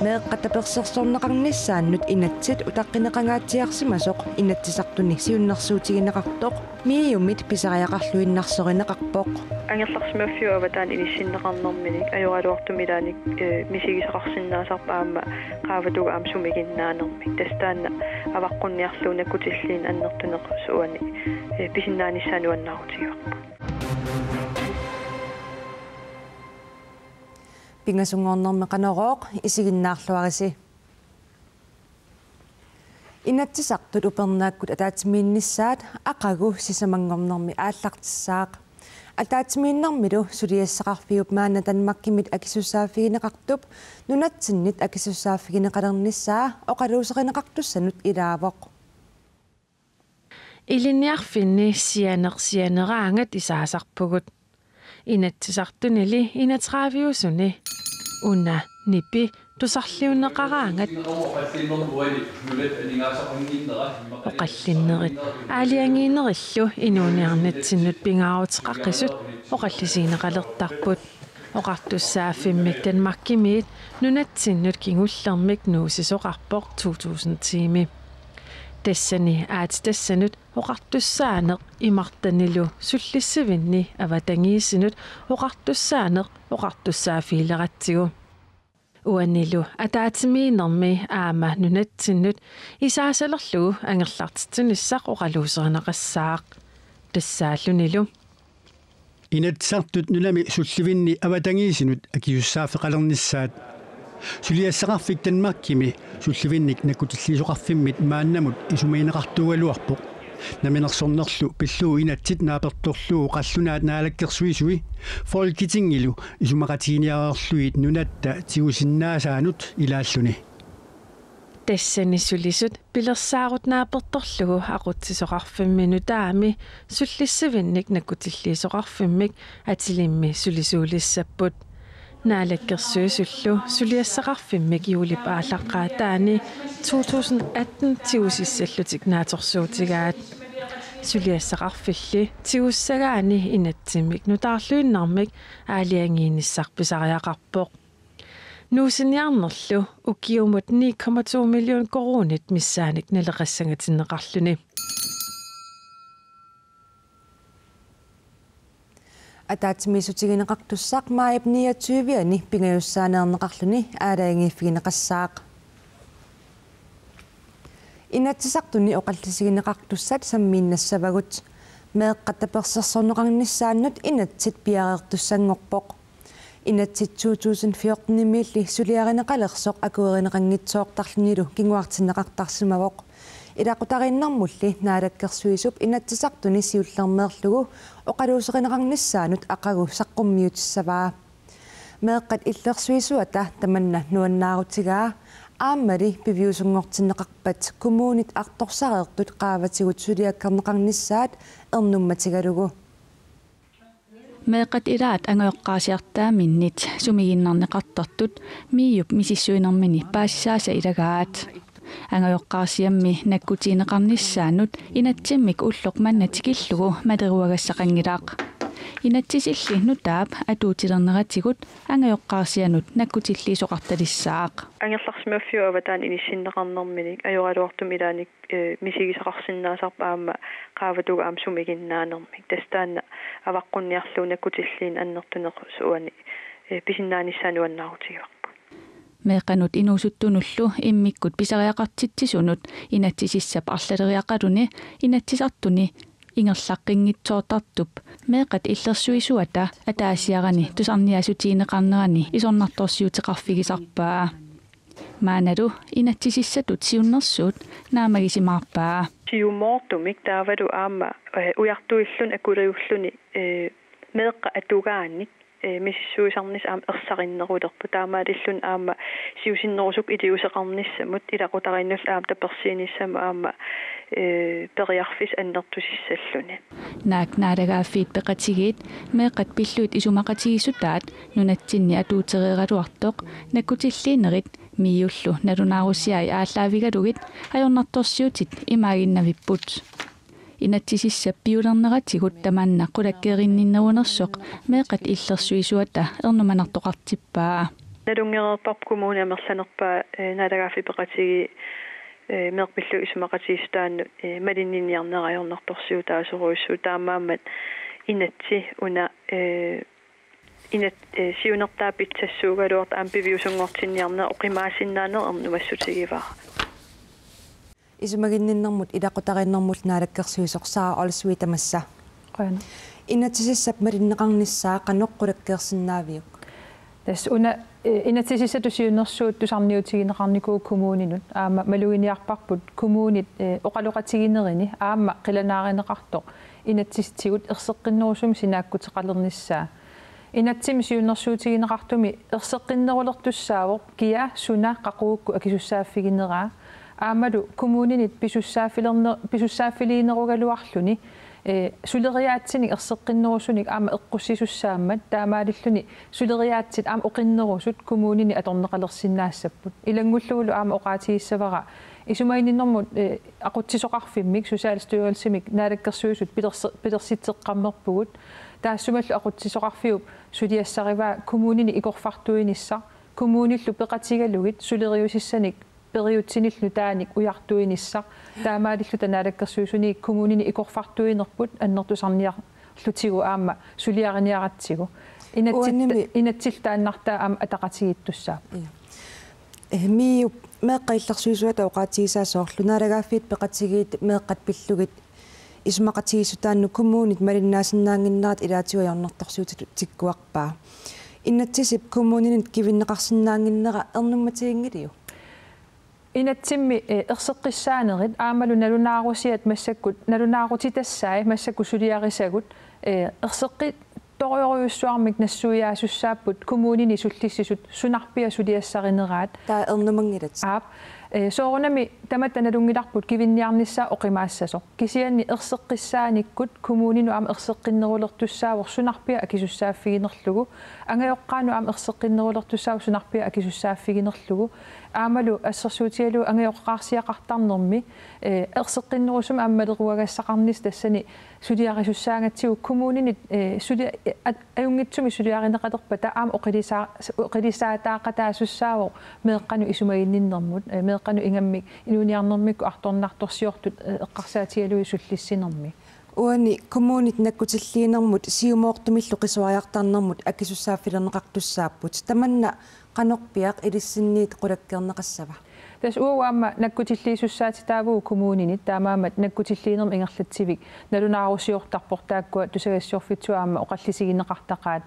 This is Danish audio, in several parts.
meeqqatapersersorneqarnissaannut inatsit utaqqinneqangaatiarsimasoq inatsisartuni siunnersuutigineqartoq miiumit pisariaqarluinnarsorinneqarpoq ангерларсимаффиу аватаан инissиннеқарнэрминик ажораалуартумилааник мисигисақарсиннаасарпаама qaavatuga aamsumigиннаанермик тастаанна аваққунниарлуунаккутиллиин аннертунеқ суани писиннааниссаануаннаарутигиарпа пингасунгорнэрмеқанерооқ исигиннаарлуариси инатсисартут упернааккут атаатимииннissaат ақагу сисамангорнэрми ааллартиссаақ атаатимииннэрмилу сулиассақарфиуп маана танмаккимит акисуссааффигинеқартуп нунатсиннит акисуссааффигинеқалерниссаа оқалуусеқинеқартуссанут илаавоқ илинниарфинни сианераангат исаасарпугут инатсисартунили инатраавиусуни уна ниппи тусарлиуннеқараангат оқаллиннерит аалиангиинериллу инууниарнатсиннут пингаарутеқаққисут оқаллисиинеқалертарпут оқартуссааффиммик танмаккимиит нунатсиннут кингуллермик нуусисоқарпоқ 2000 тими тассани тассанут оқартуссаанеқ имартанилу суллиссавинни аватангииссинут оқартуссаанеқ оқартуссаафиилератсигу уаннилу атаатимиинерми аама нунатсиннут исаасалерлугу ангерлартитсуниссақ оқалуусернеқассаақ тассааллунилу инатсартут нунами сулливинни аватангиисинут акиуссаафеқалерниссаат сулиассақарфик танмаккими сулливинник наккутиллисоқарфиммит мааннамут исумаинеқартугалуарпоқ наминерсорнерлу пиллуу инатсит нааперторлуу қаллунаат наалаккерсуисуи фолкитингилу исумақатиниареерлуит нунатта тигусиннаасаанут илааллуни тассани сулисут пилерсаарут нааперторлугу ақутсисоқарфиммину таами суллиссавинник наккутиллисоқарфиммик атилимми сулисуулиссаппут наалаккерсуисуллу сулиассақарфиммик юулип ааллаққаатаани 2018 тиусиссаллутик нааторсуутигаат сулиассақарфилли тиуссагаани инатсиммик нутаарлуиннармик аалиангииниссарписариақарпоқ нуусиниарнерлу укиумут 9,2 миллион коронит миссааник налеқассангатиннеқарлуни атаатимисутигинеқартуссаақ маип 29-ани пингаюссаанернеқарлуни аалаангииффигинеқассаақ инатсисартуни оқаллисигинеқартуссат саммииннассавагут меэққаттаперсерсорнеқарниссааннут инатсит пиареертуссангорпоқ инатсит 2014 милли сулиаринеқалерсоқ акуеринеқангитсооқтарлунилу кингуартиннеқартарсимавоқ илақутариннэрмулли наалаккерсуисуп инатсисартуни сиуллермеерлугу оқалуусеқинеқарниссаанут ақагу саққуммиутиссаваа меэққат иллерсуисуата таманна нуаннаарутигаа ааммали пивиусунгортиннеқарпат коммуунит арторсареертут qaаватигут сулиаккернеқарниссаат ернумматигалугу меэққат илаат ангоёққаасиартааминнит сумигиннарнеқартартут миюп мисиссуинермини паассааса илагаат ангоёққаасиамми наккутиинеқарниссаанут инатсиммик уллоқ маннатикиллугу малеруагассақангилаақ инатсисилли нутаап атуутилернератигут ангоёққаасианут наккутиллиисоқарталиссаақ ангерларсимаффиу аватаан инissиннеқарнэрминик ажораалуартумилааник мисигисақарсиннаасарпаама qaavatuga aamsumigиннаанермик тастаанна аваққунниарлуунаккутиллиин аннертунеқ суани писиннааниссаануаннаарутигиарпа меэқанут инуусуттунуллу иммиккут писариақартитсисунут инатсисиссап арлалериақалуни инатсисартуни ингерлаққингитсоортартуп меэқат иллерсуисуата атаасиарани тусарниасутиинеқарнерани исорнарторсиутеқарфигисарпаа maaнаlu inatsisissatut siunnersuut naamagisimaarpaa siumortumik taavalu aama ujartuillun akuluulluni meeqqa atugaannik missisuusarnis aam ersaqinnerulerpu taamaalillun aama siusinnerusuk iliuseqarnissamut ilaqutarinnul aam tapersiinissam aama periarfis annertusissalluni naak naadagaaffiit peqatigiit meeqqat pilluit isumaqatigisutaat nunatsinni atuuterieraluartoq nakkutilliinerit miiullu nalunaarussiai aallaavigaalugit ajornartorsiutit imaaginnavipput inatsisissap piulerneratigut tamanna qulakkeerinninnerunersoq meeqqat illersuisuata ernumanartoqartippaa налунгерерпарп коммуни амерланерпаа налагаафи пеқатиги меқпиллу исумақатиистаанну малинниниарнераёрнарторсиу таасоруиссу таамаамат инатси уна инат сиунертаапитсассуугалуарт аампивиусунгортинниарнер оқимаасиннаанер арнумассутигиваа исумагинниннэрмут илақутариннэрмут наалаккерсуисорсаа олсуи тамасса qana инатсисассап малиннеқарниссаа қаноққулаккерсинаавиук тас уна инатсисисату сиунерсуут тусарниутигинеқарникуу коммуунинут аама малуиниарпарпут коммуунит оқалоқатигинерини аама қиланааринеқартоқ инатсистигут ерсеққиннерусум синааккутеқалерниссаа инатсими сиунерсуутигинеқартуми ерсеққиннерулертуссаавоқ киа суна қақуукку акисуссааффигинераа аамалу коммуунинит писуссааффилиинеругалуарлуни сулериаатсиник ерсеққиннерусуник аама эққуссисуссааммат таамаалиллуни сулериаатсит аама оқиннерусут коммуунини аторнеқалерсиннаассаппут илангуллугулу аама оқаатигиссавара исумаининнэрмут ақутсисоқарфиммик сусаалстуйуалсимик наалаккерсуисут пилерситеққаммерпугут таассумаллу ақутсисоқарфиуп сулиассариваа коммуунини икорфартуинисса коммууниллу пеқатигалугит сулериусиссаник периутсиниллу тааник уяртуинисса таамаалиллу танаалаккерсуисуни коммуунини икорфартуинерпут аннертусарниарлутигу аама сулиариниаратсигу инатсилтааннартаа аама атақатигиттуссаа миу меққиллерсуисуата оқаатигисаасоорлу наалагааффиит пеқатигиит меққат пиллугит исумақатигиссутаанну коммуунит малиннаасиннаангиннерат илаатигуярнэрторсуутит тиккуарпаа иннатсисип коммуунинит кивиннеқарсинаангиннера эрнумматигингилиу инатсимми ерсеққиссаанерит аамалу налунаарусиат массаккут налунаарутитассаи массакку сулиарисагут ерсеққи ториориуссуармик нассуяасуссааппут коммуунини суллиссисут сунарпиа сулиассаринераат таа эрнумангилат аап соорунами таматтаналунгиларпут кивинниарнissaа оқимаассасо кисианни ерсеққиссааниккут коммуунину аама ерсеққиннерулертуссаавор сунарпиа акисуссааффигинерлугу ангайоққаану аама ерсеққиннерулертуссаав сунарпиа акисуссааффигинерлугу аамалу ассерсуутиалу ангайоққаарсиақартарнерми ерсеққиннерусум ааммалеруагассақарнис тассани сулиарисуссаангатсигу коммуунинит сули аюнгитсуми сулиаринеқалерпата аама оқилисаатаақатаассаавор меэққану исумагинниннэрмут меэққану ингаммик инуниарнэрмикку арторнарторсиортут эққарсаатигалуи суллиссинерми уани коммуунит наккутиллиинермут сиумоортумиллу қисуариартарнермут акисуссааффилернеқартуссааппут таманна qanoqpiaq ilissinniit qulakkerneqassava тас уаама наккутиллиисуссаати таавуу коммуунинит таамаамат наккутиллиинерм ингерлатсивик налунаарусиортарпор тааккуа тусагассиорфитсуаама оқаллисигинеқартақаат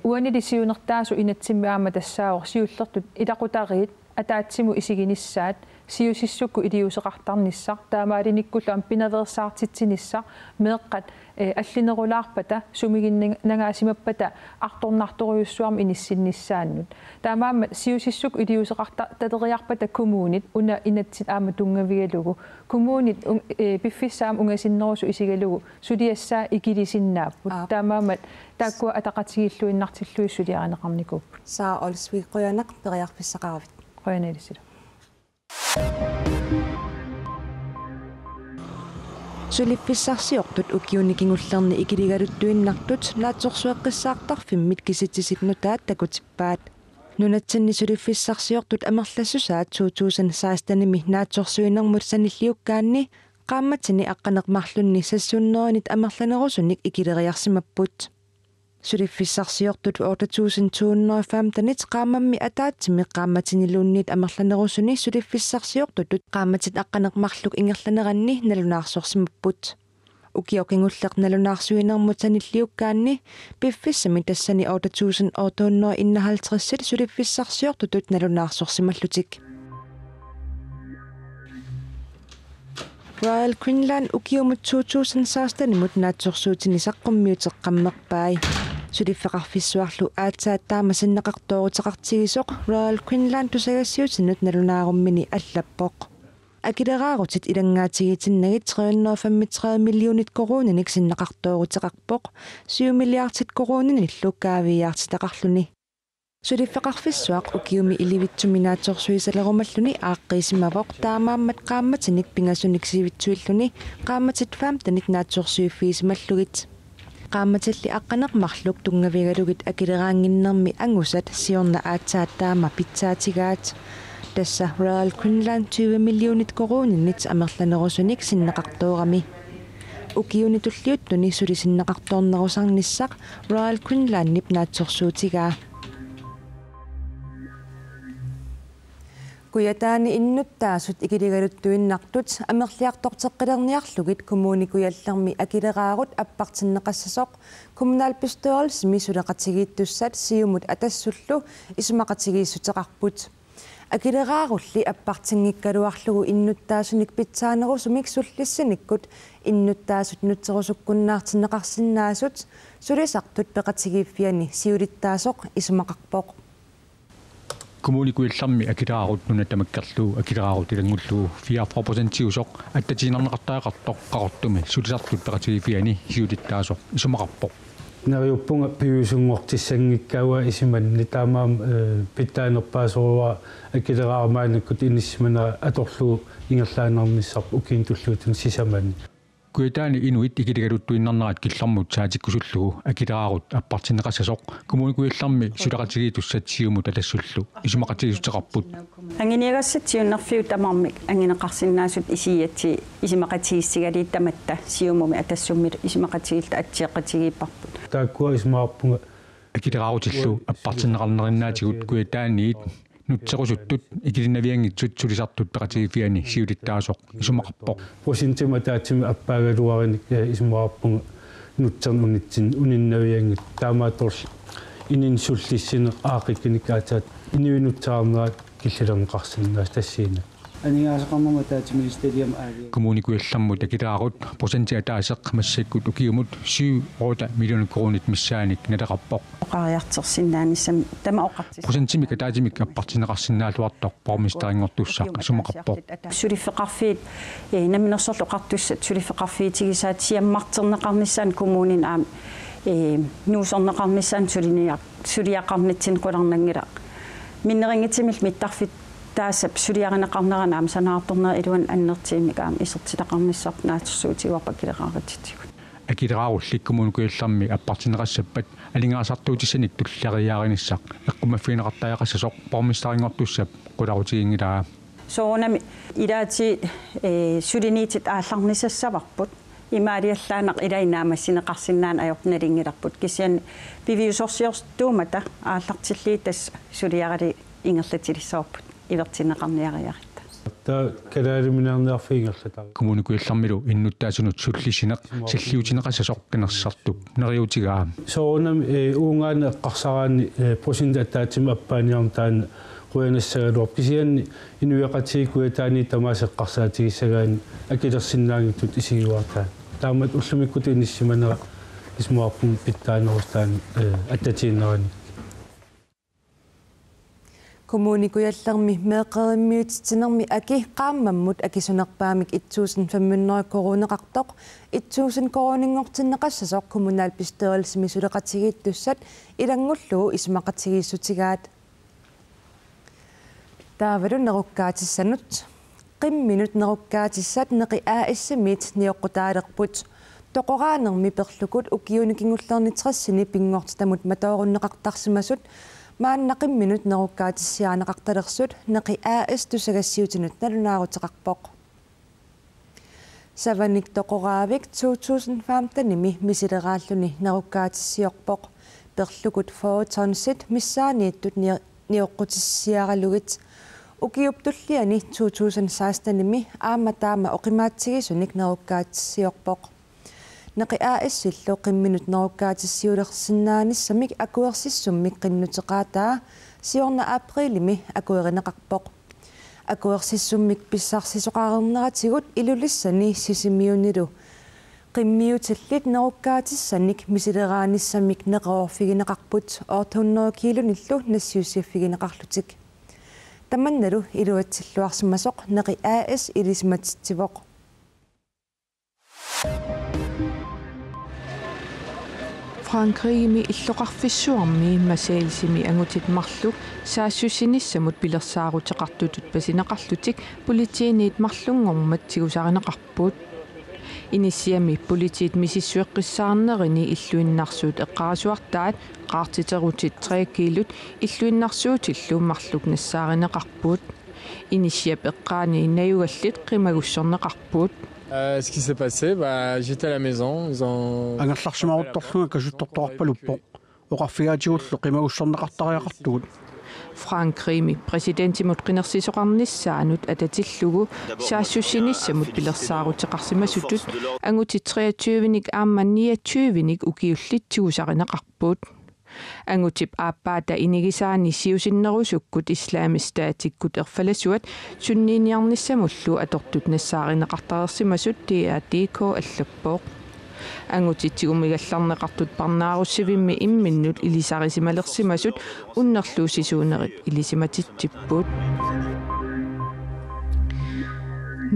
уанили сиунертаасу инатсимми аама тассаавор сиуллертут илақутариит атаатсиму исигиниссаат сиусиссукку илиусеқартарниссар таамаалиниккуллу ам пинаверсаартитсинissar меэққат аллинерулаарпата сумигиннагаасимаппата арторнарторуйуссуарм иниссиннissaannут таамаама сиусиссук илиусеқарта татериарпата коммуунит уна инатсит аама тунгавигалугу коммуунит пиффиссаам унгасиннерусу исигалугу сулиассаа икилисиннааппут таамаамат тааккуа атақатигиллуиннартиллуи сулиаранеқарникууп саа олсви қоянақ периарфиссақаравит қояналисила сулиффиссарсиортут укиуникингуллерни икилигалуттуиннартут наатсорсуэққиссаартарфиммит киситсисипнутаат такутиппаат нунатсинни сулиффиссарсиортут амерлассусаат 2016-ними наатсорсуинермут саниллиуккаанни qaammatini aqqaneqmarlunni sassuunnerunit amerlanerusunnik ikileriarsimapпут сулиффиссарсиортут 8215 qaamammi ataatsimi qaammatiniluunnit amerlanerusuni сулиффиссарсиортут qaammatit aqqaneqmarluk ingerlaneranni nalunаарсорсимаппут укиокингуллеқ налунаарсуинермут саниллиуккаанни пиффиссами тассани 8851 сулиффиссарсиортут налунаарсорсималлутик Royal Queensland ukiumut 2016-nimut naatsorsuutini saqqummiuteqqammerpai suliffeqarfissuarlu aatsaataama sinneqartooruteqartigisoq Royal Queensland tusagassiutinut nalunaarummini allappoq akilerarutit ilangaatigitinnagit 335 millionit koruunanik sinneqartooruteqarpoq 7 milliardit koruunanik lukkaaviyaartitaqarluni сулиффеқарфиссуақ укиуми иливитсуминаатсорсуисалерумаллуни ааққиисимавоқ таамааммат qaamматиник пингасуник сивитсуиллуни qaamматит фаамтаник наатсорсуиффиисималлугит qaammatilli aqqanaqmarluk tungavigalugit akileraanginnermi angusat siorna aatsaattaama pitsaatigaat tassa Royal Queensland 20 millionit koruuninit amerlanerusunik sinnaqartuurami ukiunitulliuttuni suli sinnaqartoornerusarnissaq Royal Queensland nip naatsorsuutigaa Kuyataani innuttaasut ikiligaluttuinnartut amerliartorteqqilerniarlugit kommunikuyallermi akileraarut appartinneqassasoq kommunalbestørrelsesmi suleqatigiittussat siumut atassullu isumaqatigiissuteqarput akileraarulli appartinngikkaluarlugu innuttaasunik pitsaanerusumik sullissinikut innuttaasut nutserusukkunnaartinneqarsinnaasut sulisartut peqatigiiffiani siulittaasoq isumaqarpoq kommunikuillarmi akileraarut nunattamakkarlu akileraarut ilangullu 4% usoq attatiinarneqartaaqartoq qarortumi sulisartut peqatigiiffiani siulittaasoq isumaqarpoq nariuppunga piusunngortissangikkaua isimanni taamaam pittaanerpaasorua akileraarmaanakkut inissimana atorlu ingerlaanarnissarp ukiintulluutun sisamani Kuyataani inuit ikiligaluttuinnarnerat killarmut saatikkusullugu akileraarut appartinneqassasoq kommunikuillarmi sulaqatigiitussat siumut atassullu isumaqatigissuteqarput anginiagassatiunnerfiut amarmik angineqarsinnaasut isiiatsi isimaqatigissigalit tamatta siumumi atassummit isimaqatigilta atsieqqatigiipparput taakkua ismaarpunga akilerarutillu appartinneqarnerinnaatigut kuyataaniit nutserusuttut ikilinnaviangitsut sulisartut peqatigiiffiani siulittaasoq isumaqarpoq prosintima taatsimi appaagaluarinik ismaarpunga nutsermunitsin uninnaviangit taamaatorl ininsullissine aaqikkinikkaataat inuinutsaarnerat killilerneqarsinnaas tassiina анигаасеқармама таатимили стадиум ааги kommunikuillarmut akileraarut prosentia taaseq massakkut ukiumut 7 million kronit missaanik naleqarpoq oqariartersinnaanissami tama oqartis prosentimik taatimik appartinneqarsinnaaluartoq pormisterinngortussaq isumaqarpoq sulifeqarfiit naminersorlu oqartussat sulifeqarfiitigisaat siammarterneqarnissaan kommunin aam nuusorneqarnissaan suliaqarnitsin qularnangila minneringitsimil mittarfit taasap suliarinaqarnerana aam sanaartornera iluan annertiimikaam isertilaqarnissarp naatersuutiuarpa kileraarititikut akileraarullik kommunikuillarmi appartinneqassappat alingaasartuutissanik tullariaarinissaq eqqumaffiineqartaaqassasoq pormisterinngortussap qularutigiingilaa soonami ilaati suliniitit aallarnisassavarput imaaliallaanaq ilainaamassineqarsinnaan ajornalingilarput kisian piviusorsiortuumata aallartilliitas suliarali ingerlatilissaarput ivertinneqarniariaritta ta kalaaliminernerfiingerlata kommunikuillarmilu innuttaasunut sullisineq salliutineqassasoq kanersartup neriutigaa soonam uungaana eqqarsaraani prosinta taatsima appaaniartaana quyanassagalorp kisianni inuiaqatiikuataani tamaaseqqarsaatigisagaani akilersinnaangitut isiguartaa taamat ullumikkut inissimana ismuarpum pittaanerustaan attatiinnerani kommunikuyallermi meeqerimmiutitsinermi aki qaammammut akisunerpaamik 1500 koruneqartoq 1000 koruninngortinneqassasoq kommunalbestørrelsesmi suleqatigiittussat ilangullugu isumaqatigiissutigaat taavalu nerukkaatissanut qimminut nerukkaatisat neqi aaissimiit nioqqutaaleqput toqoraanermi perlukut ukiunikingullernitrissini pingortitamut matoorunneqartarsimasut maannaqimminut nerukkaatissiaanaqartalersut neqi aas tusagassiutinut nalunaaruteqarpoq savanik toqoraavik 2015 misileraalluni nerukkaatissioqpoq perlukut fotonsit missaaniittut nioqqutissiaralugit ukiuptulliani 2016 aamataama oqimaatsigisunik nerukkaatissioqpoq neqi aaissillu qimminut nerukkaatissiulersinnaanисsamик akuersissummik qinnuteqaataa siorna aprilimi akuerineqarpoq akuersissummik pissarsisoqarerneratigut ilulissani sisimiunilu qimmiutillit nerukkaatissanik misileraanисsamик neqorfigineqarput 800 kilonillu nassiussiaffigineqarlutik tamannalu iluatsilluarsimasoq neqi aas ilismatitsivoq Frankrig illoqarfissuarmi масаилисими ангутит саассусинissamut пилерсаарутеқартутут пасинеқарлутик политиинит марлунгормат тигусаринеқарпут Inisiami politit misissueqqissaarnerini illuinnarsuut eqqarasuartaat qaartiterutit 3 kilut illuinnarsuutillu marluk nassaarinеқарпуут inisiap eqqaani inayugallit qimagussorneqarpuut. Ce qui s'est passé, j'étais à la maison, ils ont ангалларсимарутторлунга касуттортоқарпалуппо оқарфигаатигуллу qimagussorneqartariaqartugut. Frankrig præsidentimut qinersisoqarnissaanut atatillугу saassусинissamut pilersaaruteqarsimasutut anguti 23-ник аама 29-ник ukiullitsigusarineqarpuut angutip aappaata inigisaani siusinnerusukкут исламистаатиккут ерфаласуат суннииниарнissamullu аторtut нассаариneqartariерсимасут тиаатико аллаппооq ангутитсигумигалларнеқартут парнааруссивимми имминнут илисарисималерсимасут уннерлуусисуунерит илисиматитсиппут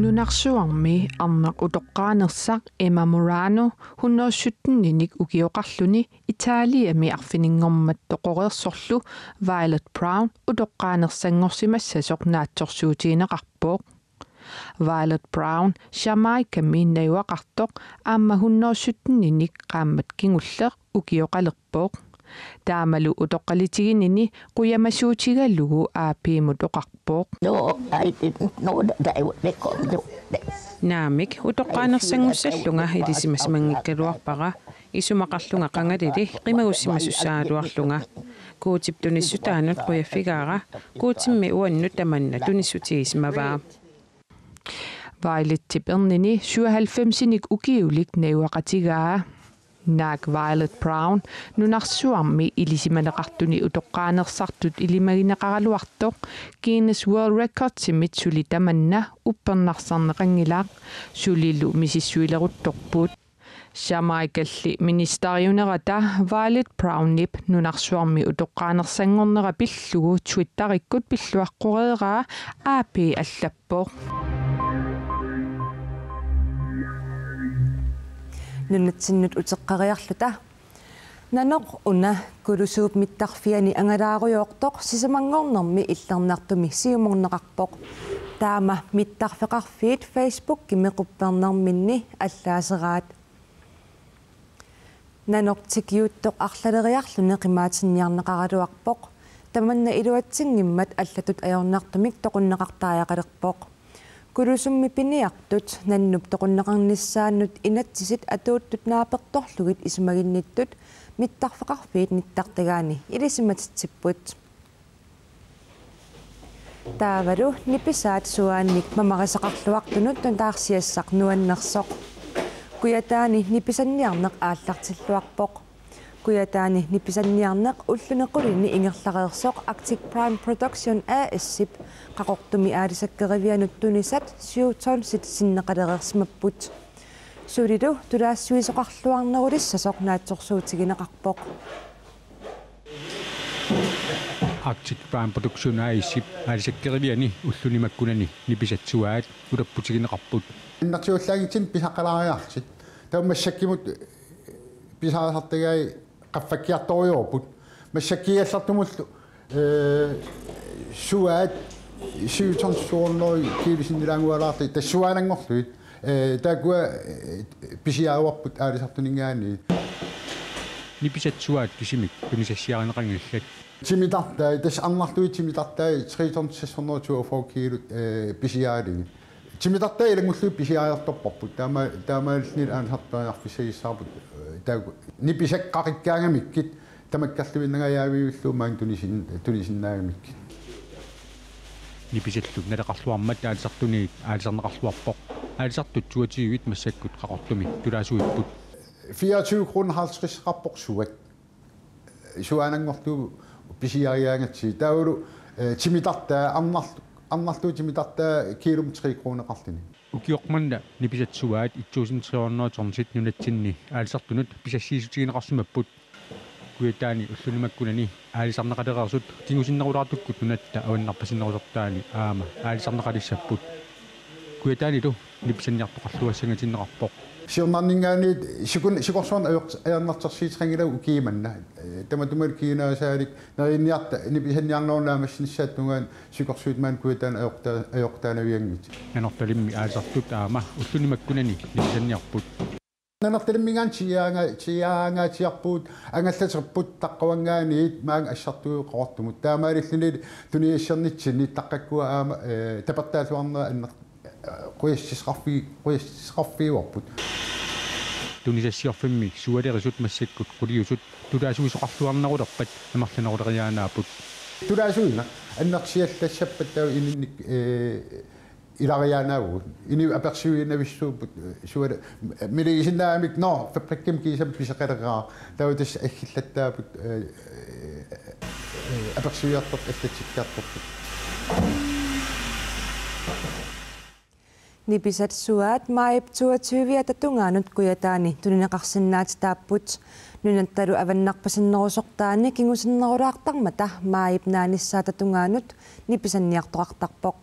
нунарсуарми арнақ утоққаанерсақ Emma Morano 117-ник укиоқарлуни Италиами арфинингормат тоқореерсорлу Violet Brown утоққаанерсангорсимассасоқ наатсорсуутиинеқарпооқ Violet Brown Jamaica minnayuaqartoq aamma 117-ник qaammat kingulleq ukioqalerpooq taamalu utoqqalitiginini quyamasuutigallugu aapiimut oqarpooq No, I didn't know that they come to naamik utoqqaanersangussallunga ilisimasmangikkaluarpaqa isumaqarlunga qangalili qimagussimasusaaluarlunga kuutiptunissutaanut quyaffigaara kuutimmi uannu tamanna tunissutigismavaa Violet Tipernini 97-nik ukiulik neuaqatigaa naak Violet Brown nunarsuarmi ilisimaneqartuni utoqqaanersartut ilimagineqaraluartoq Guinness World Records suli tamanna uppernarsarneqangilaaq sulillu misissuileruttorpuut Jamaikalli ministeriunerata Violet Brown-nip nunarsuarmi utoqqaanersangornera pillugu Twitter-ikkut pilluaqqoreeraa aapi allappoq нунатсиннут утеққариарлута наноқ уна кулусууп миттарфиани ангалааруйоортоқ сисамангорнэрми иллернартуми сиуморнеқарпоқ таама миттарфеқарфиит Facebook кимеқуппернэрминни аллаасераат наноқ тикиуттоқ арлалериарлуне қимаатинниарнеқаралуарпоқ таманна илуатсингиммат аллатут аёрнартумик тоқуннеқартааяқалерпоқ кулусумми пиниартут наннуп тоқуннеқарниссааннут инатсисит атууттут наапертторлугит исумагинниттут миттарфеқарфиит ниттартагаани илисиматитсиппут таавалу ниписаат суаанник мамарисақарлуартунут тунтаарсиассақ нуаннерсоқ куятаани ниписанниарнеқ ааллартиллуарпоқ куятаани ниписанниарнеқ уллунеқулини ингерлареерсоқ Arctic Prime Production AS-сип қақортуми аалисаккеривианут тунисат сиутонсит синнеқалереерсимаппут сулилу тулаассуисоқарлуарнерулиссасоқ наатсорсуутигинеқарпоқ Arctic Prime Production AS-сип аалисаккеривиани уллунимаккунани ниписатсуаат улаппутигинеқарпут иннартиуллагитин писақалаариарсит таумассаккимут писаасартагай qaffakkiartoriorput massakkiallartumullu suaat siutorsuornoi kiilisinnilaangualaarti tassuaanangorluit taakua pisiaaruarput aalisartuningaani nippisatsuaat kisimik tunisassiarineqangallat timitartai tas arnartuit timitartai 3624 kiilut pisiaaligi timitartai ilangullu pisiaartorparput taamaalnil aansartuanarfissagissaarput taaku nipisaqqarikkaagamikit tamakkarluinnagayaaviulluumaan tunisinnaagamikkit nipisalluk naleqarluarmat aalisartuni aalisarneqarluarpoq aalisartut 22 massakkut qaqortumi tulaasuipput 24 kroner 50 rapport suat suanangortu pisiariaangatsi taulu timitarta arnartu timitarta kiilum 3 kroner qartini ukiormanna nipisatsuaat 1300 nunatsinni aalisartunut pisassiisutigineqarsumapput kuitaani ullunimakkunani aalisarneqalereersut tingusinnerulaartukkut nunatta awannarpasinnerusortaani aama aalisarneqalissapput kuitaani lu nipisanniartoqarluassangatineqarpoq Sirnarningaani sikorsuan ajarnartarsiitrangila ukiimanna tamatumar kiinaasaanik nerinniarta nipisanniarnoornaamassinnissaattungaan sikorsuitmaan kuitaan ajoqtaanaviangit nanortalimmi aasartut aama ullunimakkunani nipisanniarput nanortalimmingaan tiaangaatiarpuut angallaterput taqqavangaaniit maang assartuu qortumut taamaalilluni tuniassernitsinni taqqakkua aama tapertaaluarnera anner qoyassisqarfiuarput tunisasiorfimmi sualerisut massakkut quliusut tulaasuisoqarluarnerulerpat amarlaneruleriaanaaput tulaasuina annersiallassappattau ininnik ilariaanaagu ini apersiuinavissuuput suale miligisinnaamik no fabrikkim kiisam piseqaleraa tautas aggillattaaput apersiuartort allatikkaartorput Nipisat suat maip 22 tatungaanut kuyataani tuninaqarsinnaat taapput nunattalu avannarpasinnerusoqtaani kingusinnerulaaqtarmata maip naanissaa tatungaanut nipisanniartoqartarpoq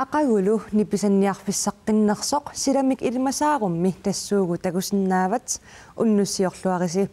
aqagulu nipisanniarfissaqqinnersoq silamik ilmasaarummi tassuugu takusinnaavat unnussiorluarisi